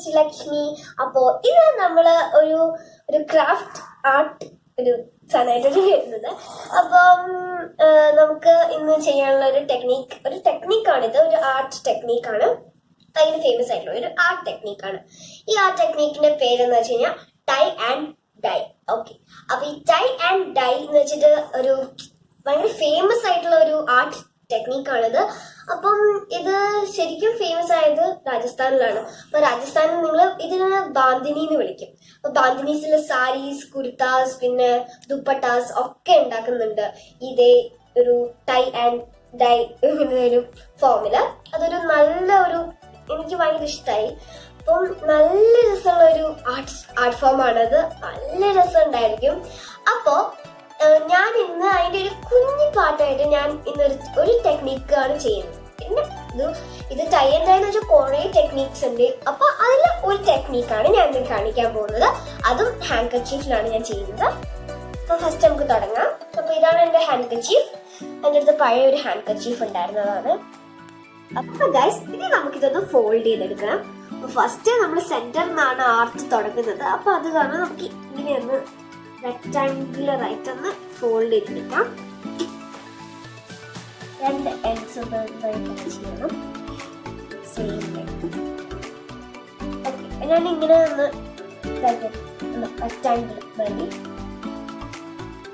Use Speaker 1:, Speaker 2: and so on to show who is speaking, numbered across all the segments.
Speaker 1: Sreelakshmi. അപ്പോൾ ഇത് നമ്മൾ ഒരു ക്രാഫ്റ്റ് ആർട്ട് ഒരു സാധനമായിട്ടാണ് വരുന്നത്. അപ്പം നമുക്ക് ഇന്ന് ചെയ്യാനുള്ള ഒരു ടെക്നിക്കാണിത്. ഒരു ആർട്ട് ടെക്നിക്കാണ്, ഭയങ്കര ഫേമസ് ആയിട്ടുള്ള ഒരു ആർട്ട് ടെക്നിക്കാണ്. ഈ ആർട്ട് ടെക്നിക്കിന്റെ പേരെന്ന് വെച്ച് കഴിഞ്ഞാൽ ടൈ ആൻഡ് ഡൈ. ഓക്കെ, അപ്പൊ ഈ ടൈ ആൻഡ് ഡൈ എന്ന് വെച്ചിട്ട് ഒരു ഭയങ്കര ഫേമസ് ആയിട്ടുള്ള ഒരു ആർട്ട് ടെക്നിക്കാണിത്. അപ്പം ഇത് ശരിക്കും ഫേമസ് ആയത് രാജസ്ഥാനിലാണ്. അപ്പൊ രാജസ്ഥാനിൽ നിങ്ങൾ ഇതിനെ ബാന്തിനി എന്ന് വിളിക്കും. അപ്പൊ ബാന്തിനീസിൽ സാരീസ്, കുർത്താസ്, പിന്നെ ദുപ്പട്ടാസ് ഒക്കെ ഉണ്ടാക്കുന്നുണ്ട് ഇതേ ഒരു ടൈ ആൻഡ് ഡൈ ഒരു ഫോമില്. അതൊരു നല്ല എനിക്ക് ഭയങ്കര ഇഷ്ടമായി. അപ്പം നല്ല രസമുള്ള ഒരു ആർട്ട് ഫോമാണത്. നല്ല രസം ഉണ്ടായിരിക്കും. അപ്പോ ഞാൻ ഇന്ന് അതിന്റെ ഒരു കുഞ്ഞു പാട്ടായിട്ട് ഞാൻ ഇന്നൊരു ടെക്നിക്കാണ് ചെയ്യുന്നത്. പിന്നെ ഇത് ടൈ ആൻഡ് ഡൈ എന്ന് വെച്ചാൽ കുറെ ടെക്നിക്സ് ഉണ്ട്. അപ്പൊ അതിൽ ഒരു ടെക്നിക്കാണ് ഞാൻ ഇന്ന് കാണിക്കാൻ പോകുന്നത്. അതും ഹാൻഡ് കർച്ചീഫിലാണ് ഞാൻ ചെയ്യുന്നത്. അപ്പൊ ഫസ്റ്റ് നമുക്ക് തുടങ്ങാം. അപ്പൊ ഇതാണ് എന്റെ ഹാൻഡ് കർച്ചീഫ്. എൻ്റെ അടുത്ത് പഴയ ഒരു ഹാൻഡ് കർച്ചീഫ് ഉണ്ടായിരുന്നതാണ്. അപ്പൊ ഗൈസ്, ഇനി നമുക്കിതൊന്ന് ഫോൾഡ് ചെയ്തെടുക്കണം. ഫസ്റ്റ് നമ്മൾ സെന്ററിൽ നിന്നാണ് ആർട്ട് തുടങ്ങുന്നത്. അപ്പൊ അത് കാരണം നമുക്ക് ഇങ്ങനെയൊന്ന് റെക്ടാങ്കുലർ ആയിട്ടൊന്ന് ഫോൾഡ് ചെയ്തെടുക്കാം. രണ്ട് എൻഡ്സ് ചെയ്യണം. സെയിം ഓക്കെ, ഞാൻ ഇങ്ങനെ ഒന്ന് റെക്ടാങ്കിൾ മതി.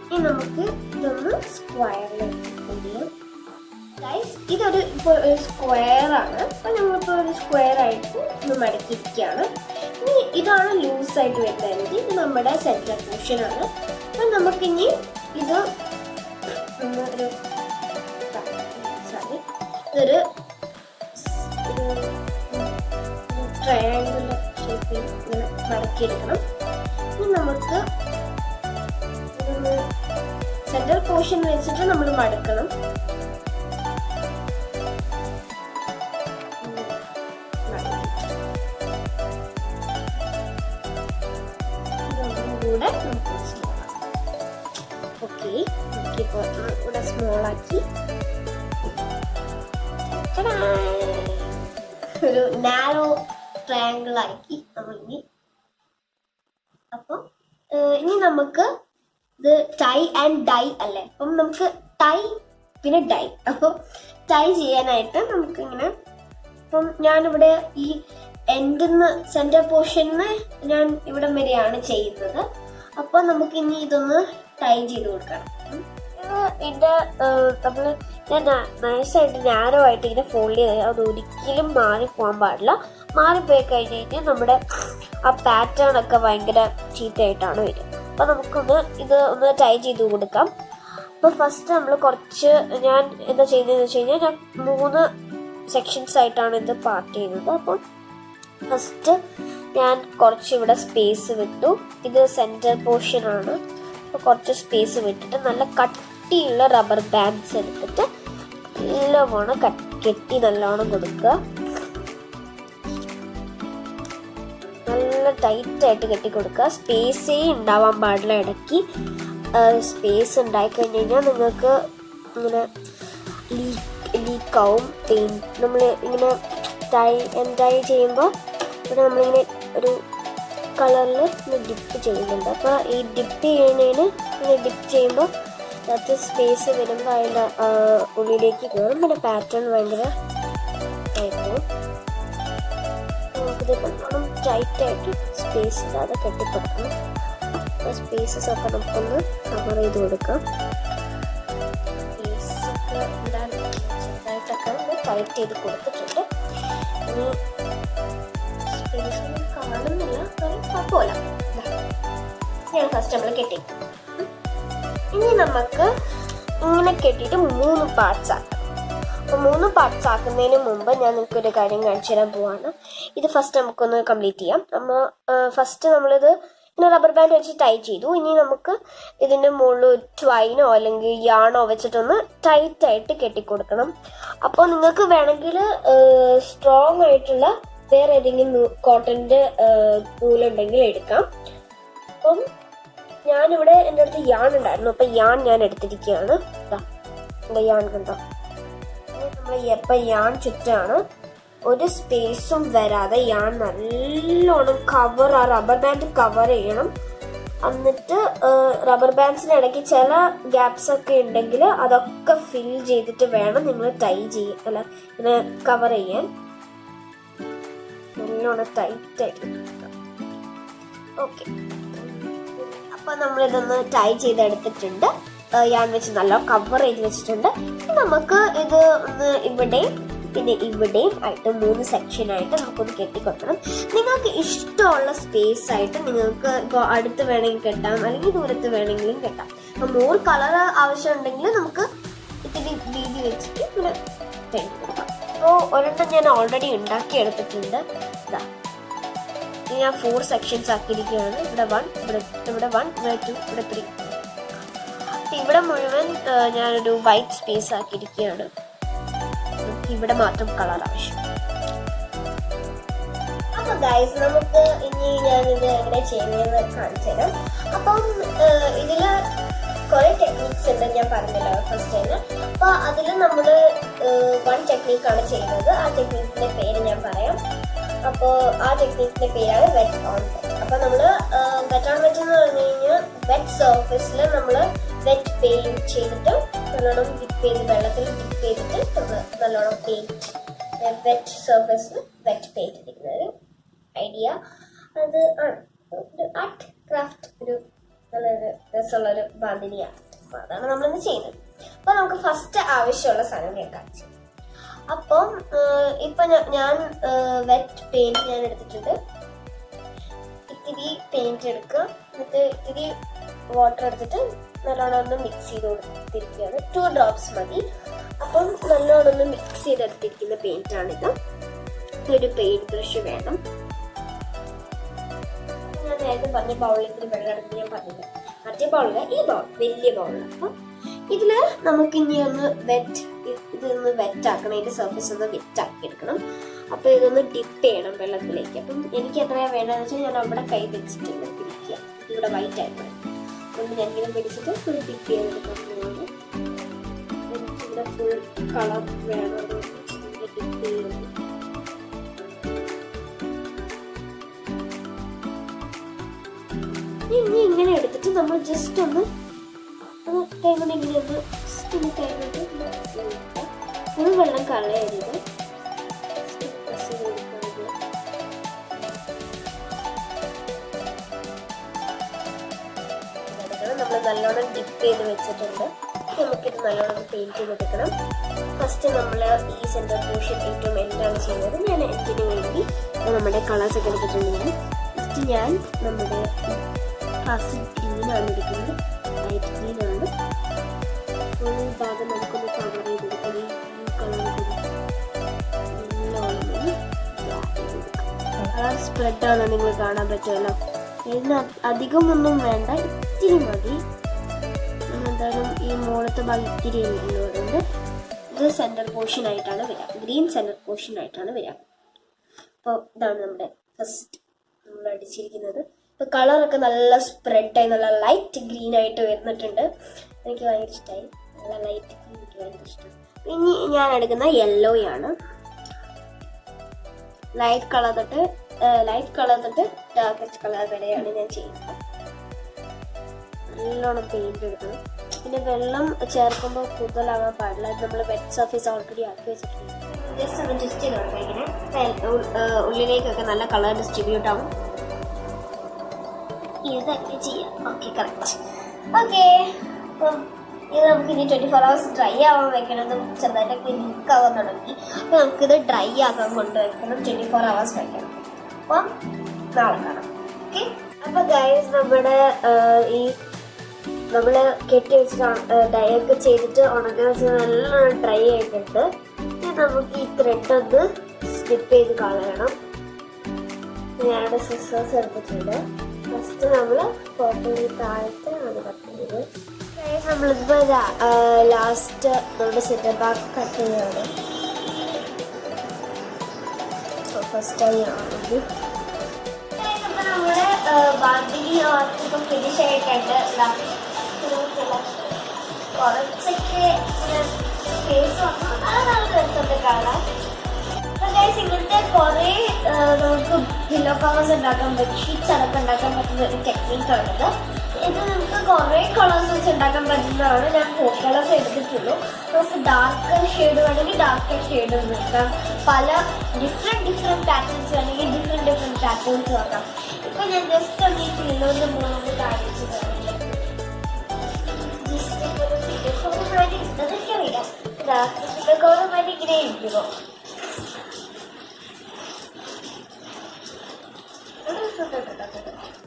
Speaker 1: ഇനി നമുക്ക് ഇതൊന്ന് സ്ക്വയറിൽ ചെയ്യാം. ഇതൊരു സ്ക്വയർ ആണ്. അപ്പൊ നമ്മളിപ്പോ ഒരു സ്ക്വയർ ആയിട്ട് ഒന്ന് മടക്കിയിരിക്കുകയാണ്. ഇനി ഇതാണ് ലൂസ് ആയിട്ട് വരുന്നത്. ഇത് നമ്മുടെ സെന്റർ പോർഷൻ ആണ്. അപ്പൊ നമുക്കിനി ഇതൊരു ട്രയാങ്കുലർ ഷേപ്പിൽ ഇങ്ങനെ മടക്കിയെടുക്കണം. ഇനി നമുക്ക് സെന്റർ പോർഷൻ വെച്ചിട്ട് നമ്മൾ മടക്കണം. ഓക്കെ, ഇവിടെ സ്മോളാക്കി ഒരു നാരോ ട്രയാങ്കിൾ ആക്കി നമ്മൾ ഇനി. അപ്പം ഇനി നമുക്ക് ഇത് ടൈ ആൻഡ് ഡൈ അല്ലേ. അപ്പം നമുക്ക് ടൈ പിന്നെ ഡൈ. അപ്പോൾ ടൈ ചെയ്യാനായിട്ട് നമുക്ക് ഇങ്ങനെ, അപ്പം ഞാനിവിടെ ഈ എൻഡിന്ന് സെന്റർ പോർഷന് ഞാൻ ഇവിടെ വരെയാണ് ചെയ്യുന്നത്. അപ്പൊ നമുക്ക് ഇനി ഇതൊന്ന് ടൈ ചെയ്ത് കൊടുക്കണം. ഇതിന്റെ നമ്മള് ഞാൻ നൈസായിട്ട് നാരോ ആയിട്ട് ഇങ്ങനെ ഫോൾഡ് ചെയ്ത് അത് ഒരിക്കലും മാറിപ്പോകാൻ പാടില്ല. മാറിപ്പോയി കഴിഞ്ഞ് കഴിഞ്ഞാൽ നമ്മുടെ ആ പാറ്റേൺ ഒക്കെ ഭയങ്കര ചീത്തയായിട്ടാണ് വരിക. അപ്പൊ നമുക്കൊന്ന് ഇത് ഒന്ന് ടൈ ചെയ്ത് കൊടുക്കാം. അപ്പൊ ഫസ്റ്റ് നമ്മൾ ഞാൻ എന്താ ചെയ്യുന്നതെന്ന് വെച്ച് കഴിഞ്ഞാൽ ഞാൻ 3 സെക്ഷൻസ് ആയിട്ടാണ് ഇത് പാർട്ട് ചെയ്യുന്നത്. അപ്പം ഫസ്റ്റ് ഞാൻ കുറച്ച് ഇവിടെ സ്പേസ് വിട്ടു. ഇത് സെന്റർ പോർഷൻ ആണ്. അപ്പോൾ കുറച്ച് സ്പേസ് വിട്ടിട്ട് നല്ല കട്ടിയുള്ള റബ്ബർ ബാൻഡ്സ് എടുത്തിട്ട് നല്ലോണം കെട്ടി നല്ലോണം കൊടുക്കുക. നല്ല ടൈറ്റായിട്ട് കെട്ടി കൊടുക്കുക. സ്പേസേ ഉണ്ടാവാൻ പാടില്ല. ഇടയ്ക്ക് സ്പേസ് ഉണ്ടായിക്കഴിഞ്ഞ് കഴിഞ്ഞാൽ നിങ്ങൾക്ക് ഇങ്ങനെ ലീക്കാവും പെയിൻറ്റ്. നമ്മൾ ഇങ്ങനെ ടൈ ചെയ്യുമ്പോൾ ഇവിടെ നമ്മളിങ്ങനെ ഒരു കളറിൽ ഡിപ്പ് ചെയ്യുന്നുണ്ട്. അപ്പോൾ ഈ ഡിപ്പ് ചെയ്യുന്നതിന് ഇങ്ങനെ ഡിപ്പ് ചെയ്യുമ്പോൾ അതിനകത്ത് സ്പേസ് വരുമ്പോൾ അതിൻ്റെ ഉള്ളിലേക്ക് കയറും. പിന്നെ പാറ്റേൺ ഭയങ്കര ആയിപ്പോവും. നമുക്കിത് നല്ലോണം ടൈറ്റായിട്ട് സ്പേസ് ഇല്ലാതെ കെട്ടിക്കൊടുക്കണം. സ്പേസസ് ഒക്കെ നമുക്കൊന്ന് കവർ ചെയ്ത് കൊടുക്കാം. സ്പേസൊക്കെ ഇടാൻ ചെറുതായിട്ടൊക്കെ ഒന്ന് ടൈറ്റ് ചെയ്ത് കൊടുത്തിട്ടുണ്ട്. ഇനി കാണുന്നില്ല, കുഴപ്പമില്ല. ഞാൻ ഫസ്റ്റ് നമ്മൾ കെട്ടി. ഇനി നമുക്ക് ഇങ്ങനെ കെട്ടിയിട്ട് 3 പാർട്സ് ആക്കാം. അപ്പോൾ 3 പാർട്സ് ആക്കുന്നതിന് മുമ്പ് ഞാൻ നിങ്ങൾക്കൊരു കാര്യം കാണിച്ചു തരാൻ പോവാണ്. ഇത് ഫസ്റ്റ് നമുക്കൊന്ന് കംപ്ലീറ്റ് ചെയ്യാം. നമ്മളിത് ഇങ്ങനെ റബ്ബർ ബാൻഡ് വെച്ച് ടൈ ചെയ്തു. ഇനി നമുക്ക് ഇതിൻ്റെ മുകളിൽ ട്വൈനോ അല്ലെങ്കിൽ യാണോ വെച്ചിട്ടൊന്ന് ടൈറ്റായിട്ട് കെട്ടിക്കൊടുക്കണം. അപ്പോൾ നിങ്ങൾക്ക് വേണമെങ്കിൽ സ്ട്രോങ് ആയിട്ടുള്ള വേറെ ഏതെങ്കിലും കോട്ടൻ്റെ നൂലുണ്ടെങ്കിൽ എടുക്കാം. അപ്പം ഞാനിവിടെ എൻ്റെ അടുത്ത് യാൺ ഉണ്ടായിരുന്നു. അപ്പം യാൺ ഞാൻ എടുത്തിരിക്കുകയാണ്. യാൺ കണ്ടോ, നമ്മൾ എപ്പം യാൺ ചുറ്റാണ് ഒരു സ്പേസും വരാതെ ഞാൻ നല്ലോണം റബ്ബർ ബാൻഡ് കവർ ചെയ്യണം. എന്നിട്ട് റബ്ബർ ബാൻഡ്സിന് ഇടയ്ക്ക് ചില ഗ്യാപ്സ് ഒക്കെ ഉണ്ടെങ്കിൽ അതൊക്കെ ഫിൽ ചെയ്തിട്ട് വേണം നിങ്ങൾ ഇങ്ങനെ കവർ ചെയ്യാൻ. നല്ലോണം ടൈറ്റ് ആയിട്ട്. ഓക്കെ, അപ്പൊ നമ്മളിതൊന്ന് ടൈ ചെയ്തെടുത്തിട്ടുണ്ട്. ഞാൻ വെച്ച് നല്ല കവർ ചെയ്ത് വെച്ചിട്ടുണ്ട്. നമുക്ക് ഇത് ഒന്ന് ഇവിടെയും പിന്നെ ഇവിടെയും ആയിട്ട് 3 സെക്ഷനായിട്ട് നമുക്കൊന്ന് കെട്ടിക്കൊടുക്കണം. നിങ്ങൾക്ക് ഇഷ്ടമുള്ള സ്പേസ് ആയിട്ട് നിങ്ങൾക്ക് ഇപ്പോൾ അടുത്ത് വേണമെങ്കിൽ കെട്ടാം, അല്ലെങ്കിൽ ദൂരത്ത് വേണമെങ്കിലും കെട്ടാം. അപ്പോൾ മോർ കളർ ആവശ്യമുണ്ടെങ്കിൽ നമുക്ക് ഇത്തിരി വീതി വെച്ചിട്ട് ഇങ്ങനെ പെയിന്റ് കൊടുക്കാം. അപ്പോൾ ഒരെണ്ണം ഞാൻ ഓൾറെഡി ഉണ്ടാക്കി എടുത്തിട്ടുണ്ട്. ഇതാ, ഞാൻ 4 സെക്ഷൻസ് ആക്കിയിരിക്കുകയാണ്. ഇവിടെ 1, ഇവിടെ 1, ഇവിടെ 2, ഇവിടെ 3. ഇവിടെ മുഴുവൻ ഞാനൊരു വൈറ്റ് സ്പേസ് ആക്കിയിരിക്കുകയാണ്. ഇവിടെ മാത്രം കളർ ആവശ്യം. അപ്പൊ ഗൈസ്, നമുക്ക് ഇനി ഞാനിത് എങ്ങനെ ചെയ്യുന്നതെന്ന് കാണിച്ചു തരാം. അപ്പം ഇതില് കുറെ ടെക്നിക്സ് ഉണ്ട്, ഞാൻ പറഞ്ഞല്ലോ ഫസ്റ്റ് ടൈം. അപ്പൊ അതിൽ നമ്മൾ 1 ടെക്നിക്കാണ് ചെയ്യുന്നത്. ആ ടെക്നിക്കിന്റെ പേര് ഞാൻ പറയാം. അപ്പോൾ ആ ടെക്നിക്കിന്റെ പേരാണ് വെറ്റ് ഓൺ വെറ്റ്. അപ്പൊ നമ്മള് വെറ്റ് ഓൺ വെറ്റ് എന്ന് പറഞ്ഞു കഴിഞ്ഞാൽ വെറ്റ് സർഫേസിൽ നമ്മൾ വെറ്റ് പെയിന്റ് ചെയ്തിട്ട് നല്ലോണം ഡിപ്പ് ചെയ്ത് വെള്ളത്തിൽ ഡിപ്പ് ചെയ്തിട്ട് നമ്മൾ നല്ലോണം പെയിന്റ് വെറ്റ് സർഫേസിൽ വെറ്റ് പെയിന്റ് ഇരിക്കുന്ന ഒരു ഐഡിയ. അത് ഒരു ആർട്ട് ക്രാഫ്റ്റ്, ഒരു നല്ലൊരു രസമുള്ളൊരു ബാന്തിനിയാണ്. അപ്പോൾ അതാണ് നമ്മളിന്ന് ചെയ്യുന്നത്. അപ്പോൾ നമുക്ക് ഫസ്റ്റ് ആവശ്യമുള്ള സാധനം ഞാൻ കാണിച്ചു. അപ്പം ഇപ്പം ഞാൻ വെറ്റ് പെയിന്റ് ഞാൻ എടുത്തിട്ടുണ്ട്. ഇത്തിരി പെയിന്റ് എടുക്കുക, എന്നിട്ട് ഇത്തിരി വാട്ടർ എടുത്തിട്ട് നല്ലോണം ഒന്ന് മിക്സ് ചെയ്ത് കൊടുത്തിരിക്കുകയാണ്. 2 drops മതി. അപ്പം നല്ലോണം ഒന്ന് മിക്സ് ചെയ്തെടുത്തിരിക്കുന്ന പെയിന്റാണിത്. ഒരു പെയിന്റ് ബ്രഷ് വേണം. ഞാൻ നേരത്തെ പറഞ്ഞ ബൗളിൽ വെള്ളം എടുത്ത് ഞാൻ പറഞ്ഞില്ല. മറ്റേ ബൗളില്ല, ഈ ബൗൾ, വലിയ ബൗളിൽ. അപ്പം ഇതില് നമുക്ക് ഇനി ഒന്ന് ഇതൊന്ന് വെറ്റാക്കണം. ഇതിന്റെ സർഫേസ് ഒന്ന് വെറ്റാക്കി എടുക്കണം. അപ്പൊ ഇതൊന്ന് ഡിപ്പ് ചെയ്യണം വെള്ളത്തിലേക്ക്. അപ്പം എനിക്ക് എത്രയാ വേണ്ടതെന്ന് വെച്ചാൽ ഞാൻ അവിടെ കൈ വെച്ചിട്ടുണ്ട് പിടിക്കുക. ഇവിടെ വൈറ്റ് ആയിട്ട് അതുകൊണ്ട് ഞാനിങ്ങനെ പിടിച്ചിട്ട് ഫുൾ ഡിപ്പ് ചെയ്തെടുക്കുന്നത്. എനിക്കിവിടെ ഫുൾ കളർ വേണം, ഡിപ്പ് ചെയ്യുന്നത്. ഇനി ഇങ്ങനെ എടുത്തിട്ട് നമ്മൾ ജസ്റ്റ് ഒന്ന് കൈകൊണ്ട് ഇങ്ങനെ ഒന്ന് ജസ്റ്റ് ഒന്ന് കൈകൊണ്ട് ഫുൾ വെള്ളം കളയരുത്. നമ്മൾ നല്ലോണം ഡിപ്പ് ചെയ്ത് വെച്ചിട്ടുണ്ട്. നമുക്കിത് നല്ലോണം പെയിന്റ് ചെയ്തെടുക്കണം. ഫസ്റ്റ് നമ്മൾ ഈ സെന്റർ പോർഷൻ ഏറ്റവും എൻഡാണ് ചെയ്യുന്നത്. ഞാൻ എൻഡിന് വേണ്ടി നമ്മുടെ കളേഴ്സ് ഒക്കെ എടുത്തിട്ടുണ്ട്. ഞാൻ നമ്മുടെ ക്ലാസിക് ഗ്രീനാണ് എടുക്കുന്നത്. ലൈറ്റ് ഗ്രീനാണ്. ഫുൾ ഭാഗം നമുക്കൊന്ന് കവർ ചെയ്തെടുക്കണം. ഈ കളർ കളർ സ്പ്രെഡാണ് നിങ്ങൾ കാണാൻ പറ്റുമല്ലോ. ഇതിന് അധികമൊന്നും വേണ്ട, ഇത്തിരി മതി. എന്തായാലും ഈ മുകളത്തെ ഭാഗം ഇത്തിരി ഉള്ളതുകൊണ്ട് ഇത് സെൻറ്റർ പോർഷൻ ആയിട്ടാണ് വരിക. ഗ്രീൻ സെൻറ്റർ പോർഷൻ ആയിട്ടാണ് വരിക. അപ്പോൾ ഇതാണ് നമ്മുടെ ഫസ്റ്റ് നമ്മൾ അടിച്ചിരിക്കുന്നത്. ഇപ്പോൾ കളറൊക്കെ നല്ല സ്പ്രെഡായി നല്ല ലൈറ്റ് ഗ്രീൻ ആയിട്ട് വരുന്നിട്ടുണ്ട്. എനിക്ക് ഭയങ്കര ഇഷ്ടമായി. നല്ല ലൈറ്റ് ഗ്രീൻ എനിക്ക് ഭയങ്കര ഇഷ്ടമായി. ഇനി ഞാൻ എടുക്കുന്ന യെല്ലോയാണ്. ലൈറ്റ് കളർ തൊട്ട് ഡാർക്കസ്റ്റ് കളർ വരെയാണ് ഞാൻ ചെയ്യുന്നത്. നല്ലോണം പെയിന്റ് എടുക്കണം. പിന്നെ വെള്ളം ചേർക്കുമ്പോൾ കൂടുതലാകാൻ പാടില്ല. നമ്മൾ വെറ്റ് സർഫേസ് ഓൾറെഡി ആക്കി വെച്ചിട്ടുണ്ട്. ജസ്റ്റ് ഒന്ന് ടെസ്റ്റ് ചെയ്ത് നോക്കാം. ഇങ്ങനെ ഉള്ളിലേക്കൊക്കെ നല്ല കളർ ഡിസ്ട്രിബ്യൂട്ട് ആവും. ഇതൊക്കെ ചെയ്യാം. Okay, correct. ഓക്കെ, അപ്പം ഇത് നമുക്ക് ഇനി 24 hours ഡ്രൈ ആവാൻ വെക്കണം. ചെറുതായിട്ടൊക്കെ ലീക്ക് ആവാൻ തുടങ്ങി. അപ്പോൾ നമുക്കിത് ഡ്രൈ ആക്കാൻ കൊണ്ടുവയ്ക്കണം. 24 hours വെക്കണം. അപ്പം നാളെ കാണാം. ഓക്കെ, അപ്പോൾ ഗൈസ്, നമ്മുടെ ഈ നമ്മൾ കെട്ടി വെച്ചിട്ട് ഡൈയൊക്കെ ചെയ്തിട്ട് ഉണക്കാൻ വെച്ചാൽ നല്ലോണം ഡ്രൈ ആയിട്ടുണ്ട്. ഇനി നമുക്ക് ഈ ത്രെഡ് ഒന്ന് സ്റ്റിപ്പ് ചെയ്ത് കളയണം. ഞാനിവിടെ സിസേഴ്സ് എടുത്തിട്ടുണ്ട്. ഫസ്റ്റ് നമ്മൾ കോട്ടണിൽ താഴത്തെ അത് കട്ട് ചെയ്ത് നമ്മളിപ്പോൾ ലാസ്റ്റ് നമ്മുടെ സെറ്റപ്പ് ബാക്ക് കട്ട് ചെയ്യാണ്. ഫസ്റ്റ് ആണെങ്കിൽ നമ്മുടെ ബാന്തിനി ആർട്ടിപ്പം ഫിനിഷ് ആയിട്ടുണ്ട്. കുറച്ചൊക്കെ ഫേസ് വന്നു. അത് നല്ല രസമുണ്ട് കാണാൻ. ഇങ്ങനത്തെ കുറേ നമുക്ക് പില്ലോ കവേഴ്സ് ഉണ്ടാക്കാൻ പറ്റും, ഷീറ്റ്സ് അടക്കം ഉണ്ടാക്കാൻ പറ്റുന്ന ഒരു ടെക്നിക്കാണിത്. ഇത് നമുക്ക് കുറേ കളേഴ്സ് വെച്ച് ഉണ്ടാക്കാൻ പറ്റുന്നതാണ്. ഞാൻ 4 കളേഴ്സ് എടുത്തിട്ടുള്ളൂ. നമുക്ക് ഡാർക്ക് ഷെയ്ഡ് വേണമെങ്കിൽ ഡാർക്ക് ഷെയ്ഡ് നോക്കാം, പല ഡിഫറെൻറ്റ് പാറ്റേൺസ് വേണമെങ്കിൽ ഡിഫറെൻറ്റ് പാറ്റേൺസ് നോക്കാം. ഇപ്പം ഞാൻ ജസ്റ്റ് ഒന്ന് ഈ പില്ലോൻ്റെ മുകളിൽ കാണിച്ചു കാണിക്കാം. ജസ്റ്റ് ഒരു പില്ലോ കവർ മാറ്റി അതൊക്കെ അറിയാം. പില്ലോ കവർ മാറ്റി ഇങ്ങനെ ഇരിക്കുമോ?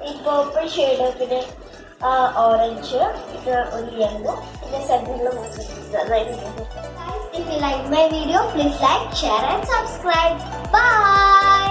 Speaker 1: ഈ പേർപ്പിൾ ഷെയ്ഡ്, പിന്നെ ഓറഞ്ച്, ഇത് ഒരു യെല്ലോ, പിന്നെ സെൻറ്ററിൽ നന്നായിട്ട്. If you like my video, please like, share and subscribe. Bye.